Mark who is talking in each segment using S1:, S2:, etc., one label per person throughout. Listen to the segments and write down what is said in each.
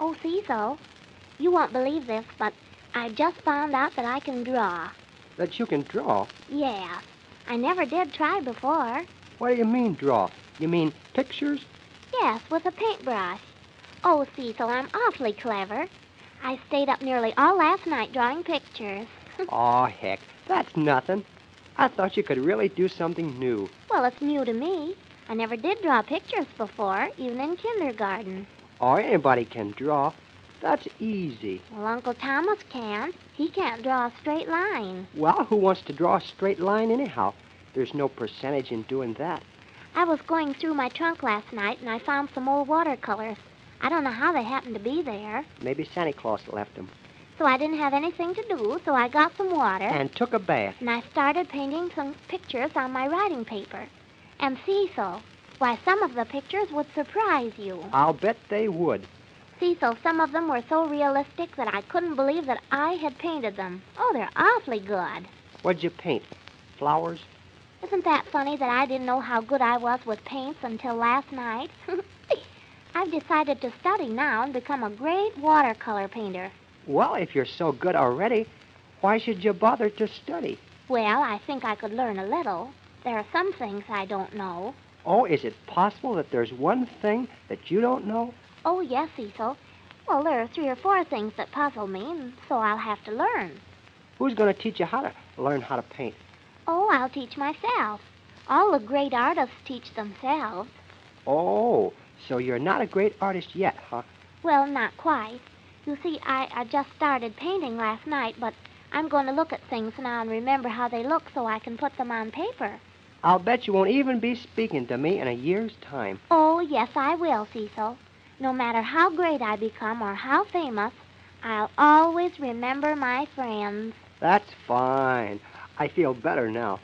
S1: Oh, Cecil, you won't believe this, but I just found out that I can draw.
S2: That you can draw?
S1: Yeah. I never did try before.
S2: What do you mean, draw? You mean pictures?
S1: Yes, with a paintbrush. Oh, Cecil, I'm awfully clever. I stayed up nearly all last night drawing pictures.
S2: Aw, heck, that's nothing. I thought you could really do something new.
S1: Well, it's new to me. I never did draw pictures before, even in kindergarten.
S2: Oh, anybody can draw. That's easy.
S1: Well, Uncle Thomas can. He can't draw a straight line.
S2: Well, who wants to draw a straight line anyhow? There's no percentage in doing that.
S1: I was going through my trunk last night, and I found some old watercolors. I don't know how they happened to be there.
S2: Maybe Santa Claus left them.
S1: So I didn't have anything to do, so I got some water.
S2: And took a bath.
S1: And I started painting some pictures on my writing paper. And Cecil, why, some of the pictures would surprise you.
S2: I'll bet they would.
S1: Cecil, some of them were so realistic that I couldn't believe that I had painted them. Oh, they're awfully good.
S2: What'd you paint? Flowers?
S1: Isn't that funny that I didn't know how good I was with paints until last night? I've decided to study now and become a great watercolor painter.
S2: Well, if you're so good already, why should you bother to study?
S1: Well, I think I could learn a little. There are some things I don't know.
S2: Oh, is it possible that there's one thing that you don't know?
S1: Oh, yes, Cecil. Well, there are 3 or 4 things that puzzle me, and so I'll have to learn.
S2: Who's going to teach you how to learn how to paint?
S1: Oh, I'll teach myself. All the great artists teach themselves.
S2: Oh, so you're not a great artist yet, huh?
S1: Well, not quite. You see, I just started painting last night, but I'm going to look at things now and remember how they look so I can put them on paper.
S2: I'll bet you won't even be speaking to me in a year's time.
S1: Oh, yes, I will, Cecil. No matter how great I become or how famous, I'll always remember my friends.
S2: That's fine. I feel better now.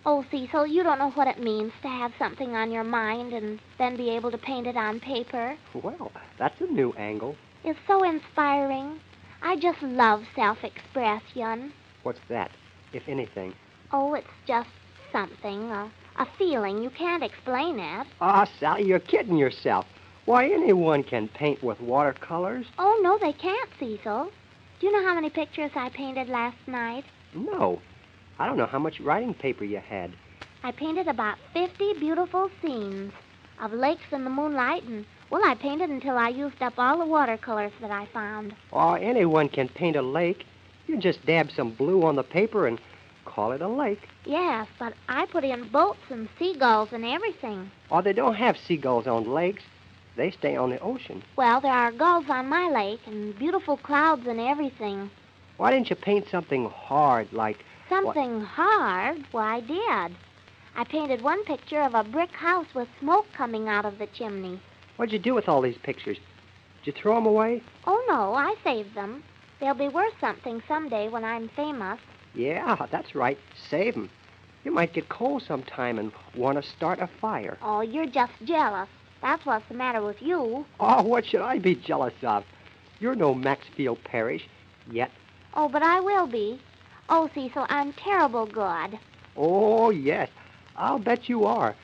S1: Oh, Cecil, you don't know what it means to have something on your mind and then be able to paint it on paper.
S2: Well, that's a new angle.
S1: It's so inspiring. I just love self-expression.
S2: What's that, if anything?
S1: Oh, it's just something, a feeling. You can't explain it.
S2: Ah, Sally, you're kidding yourself. Why, anyone can paint with watercolors.
S1: Oh, no, they can't, Cecil. Do you know how many pictures I painted last night?
S2: No. I don't know how much writing paper you had.
S1: I painted about 50 beautiful scenes of lakes in the moonlight, and, well, I painted until I used up all the watercolors that I found.
S2: Oh, anyone can paint a lake. You just dab some blue on the paper and call it a lake.
S1: Yes, but I put in boats and seagulls and everything.
S2: Oh, they don't have seagulls on lakes. They stay on the ocean.
S1: Well, there are gulls on my lake and beautiful clouds and everything.
S2: Why didn't you paint something hard like...
S1: Something hard? Well, I did. I painted one picture of a brick house with smoke coming out of the chimney.
S2: What'd you do with all these pictures? Did you throw them away?
S1: Oh, no, I saved them. They'll be worth something someday when I'm famous.
S2: Yeah, that's right. Save them. You might get cold sometime and want to start a fire.
S1: Oh, you're just jealous. That's what's the matter with you.
S2: Oh, what should I be jealous of? You're no Maxfield Parrish yet.
S1: Oh, but I will be. Oh, Cecil, I'm terrible good.
S2: Oh, yes. I'll bet you are.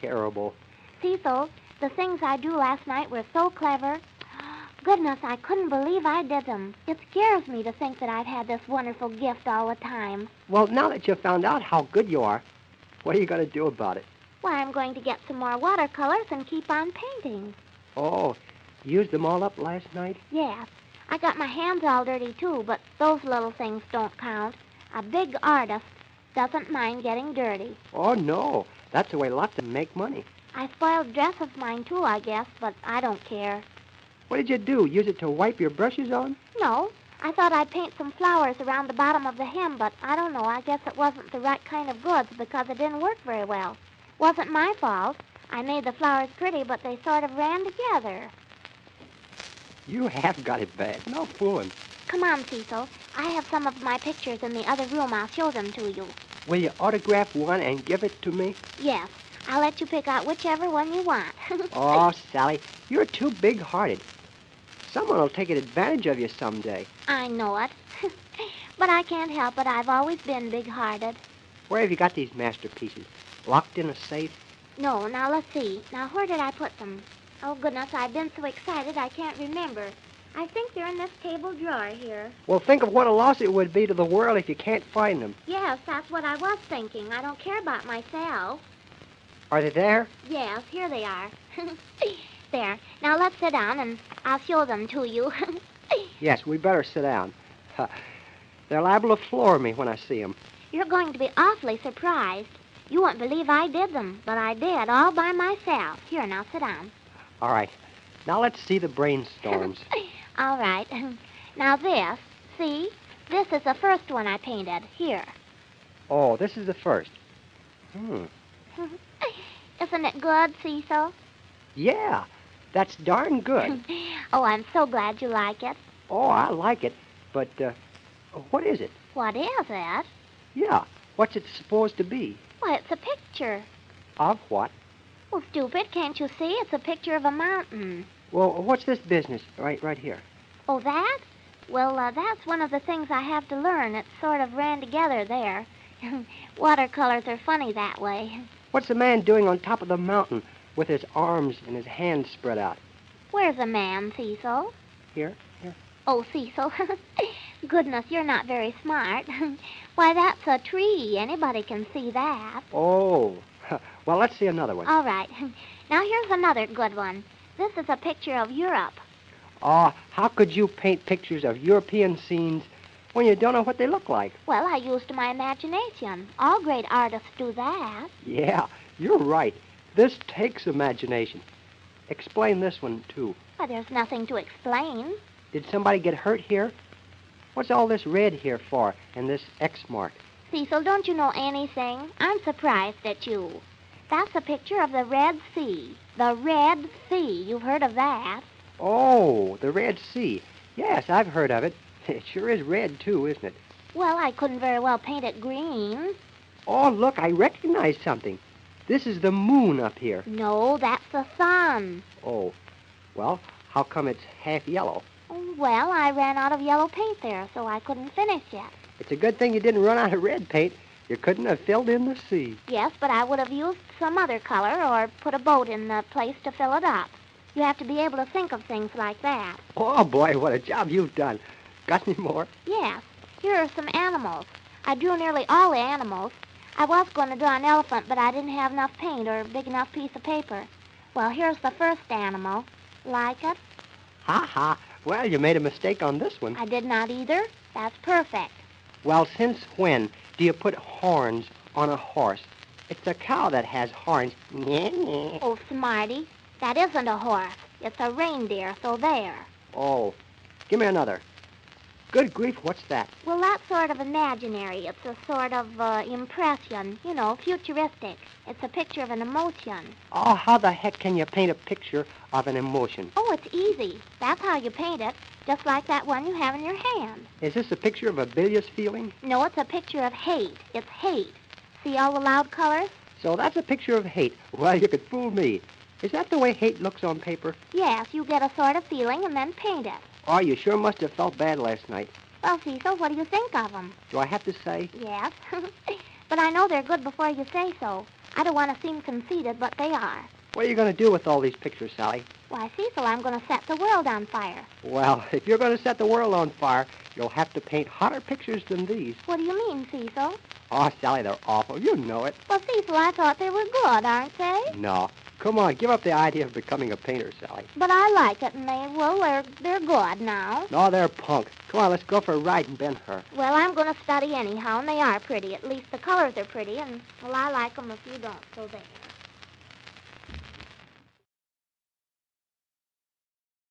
S2: Terrible.
S1: Cecil, the things I drew last night were so clever. Goodness, I couldn't believe I did them. It scares me to think that I've had this wonderful gift all the time.
S2: Well, now that you've found out how good you are, what are you going to do about it?
S1: Why, I'm going to get some more watercolors and keep on painting.
S2: Oh, you used them all up last night?
S1: Yes. I got my hands all dirty, too, but those little things don't count. A big artist doesn't mind getting dirty.
S2: Oh, no. That's the way lots of them make money.
S1: I spoiled a dress of mine, too, I guess, but I don't care.
S2: What did you do? Use it to wipe your brushes on?
S1: No. I thought I'd paint some flowers around the bottom of the hem, but I don't know. I guess it wasn't the right kind of goods because it didn't work very well. Wasn't my fault. I made the flowers pretty, but they sort of ran together.
S2: You have got it bad. No fooling.
S1: Come on, Cecil. I have some of my pictures in the other room. I'll show them to you.
S2: Will you autograph one and give it to me?
S1: Yes. I'll let you pick out whichever one you want.
S2: Oh, Sally, you're too big-hearted. Someone will take advantage of you someday.
S1: I know it. But I can't help it. I've always been big-hearted.
S2: Where have you got these masterpieces? Locked in a safe?
S1: No, now let's see. Now, where did I put them? Oh, goodness, I've been so excited I can't remember. I think they're in this table drawer here.
S2: Well, think of what a loss it would be to the world if you can't find them.
S1: Yes, that's what I was thinking. I don't care about myself.
S2: Are they there?
S1: Yes, here they are. There. Now let's sit down and I'll show them to you.
S2: Yes, we better sit down. They're liable to floor me when I see them.
S1: You're going to be awfully surprised. You won't believe I did them, but I did, all by myself. Here, now sit down.
S2: All right. Now let's see the brainstorms.
S1: All right. Now this, see? This is the first one I painted. Here.
S2: Oh, this is the first.
S1: Isn't it good, Cecil?
S2: Yeah, that's darn good.
S1: Oh, I'm so glad you like it.
S2: Oh, I like it. But, what is it?
S1: What is it?
S2: Yeah, what's it supposed to be?
S1: Why, it's a picture.
S2: Of what?
S1: Well, stupid, can't you see? It's a picture of a mountain.
S2: Well, what's this business right here?
S1: Oh, that? Well, that's one of the things I have to learn. It sort of ran together there. Watercolors are funny that way.
S2: What's the man doing on top of the mountain with his arms and his hands spread out?
S1: Where's a man, Cecil?
S2: Here.
S1: Oh, Cecil. Goodness, you're not very smart. Why, that's a tree. Anybody can see that.
S2: Oh, well, let's see another one.
S1: All right. Now, here's another good one. This is a picture of Europe.
S2: Oh, how could you paint pictures of European scenes when you don't know what they look like?
S1: Well, I used my imagination. All great artists do that.
S2: Yeah, you're right. This takes imagination. Explain this one, too.
S1: Well, there's nothing to explain.
S2: Did somebody get hurt here? What's all this red here for, and this X mark?
S1: Cecil, don't you know anything? I'm surprised at you. That's a picture of the Red Sea. The Red Sea. You've heard of that?
S2: Oh, the Red Sea. Yes, I've heard of it. It sure is red, too, isn't it?
S1: Well, I couldn't very well paint it green.
S2: Oh, look, I recognize something. This is the moon up here.
S1: No, that's the sun.
S2: Oh, well, how come it's half yellow?
S1: Well, I ran out of yellow paint there, so I couldn't finish yet.
S2: It's a good thing you didn't run out of red paint. You couldn't have filled in the sea.
S1: Yes, but I would have used some other color or put a boat in the place to fill it up. You have to be able to think of things like that.
S2: Oh, boy, what a job you've done. Got any more?
S1: Yes. Here are some animals. I drew nearly all the animals. I was going to draw an elephant, but I didn't have enough paint or a big enough piece of paper. Well, here's the first animal. Like it?
S2: Ha. Well, you made a mistake on this one.
S1: I did not either. That's perfect.
S2: Well, since when do you put horns on a horse? It's a cow that has horns.
S1: Oh, smarty. That isn't a horse. It's a reindeer, so there.
S2: Oh, give me another. Good grief, what's that?
S1: Well, that's sort of imaginary. It's a sort of impression, futuristic. It's a picture of an emotion.
S2: Oh, how the heck can you paint a picture of an emotion?
S1: Oh, it's easy. That's how you paint it, just like that one you have in your hand.
S2: Is this a picture of a bilious feeling?
S1: No, it's a picture of hate. It's hate. See all the loud colors?
S2: So that's a picture of hate. Well, you could fool me. Is that the way hate looks on paper?
S1: Yes, you get a sort of feeling and then paint it.
S2: Oh, you sure must have felt bad last night.
S1: Well, Cecil, what do you think of them?
S2: Do I have to say?
S1: Yes. But I know they're good before you say so. I don't want to seem conceited, but they are.
S2: What are you going to do with all these pictures, Sally?
S1: Why, Cecil, I'm going to set the world on fire.
S2: Well, if you're going to set the world on fire, you'll have to paint hotter pictures than these.
S1: What do you mean, Cecil?
S2: Oh, Sally, they're awful. You know it.
S1: Well, Cecil, I thought they were good, aren't they?
S2: No. Come on, give up the idea of becoming a painter, Sally.
S1: But I like it, and they're good now.
S2: No, they're punk. Come on, let's go for a ride in Ben-Hur.
S1: Well, I'm going to study anyhow, and they are pretty. At least the colors are pretty, and, well, I like them if you don't, so there.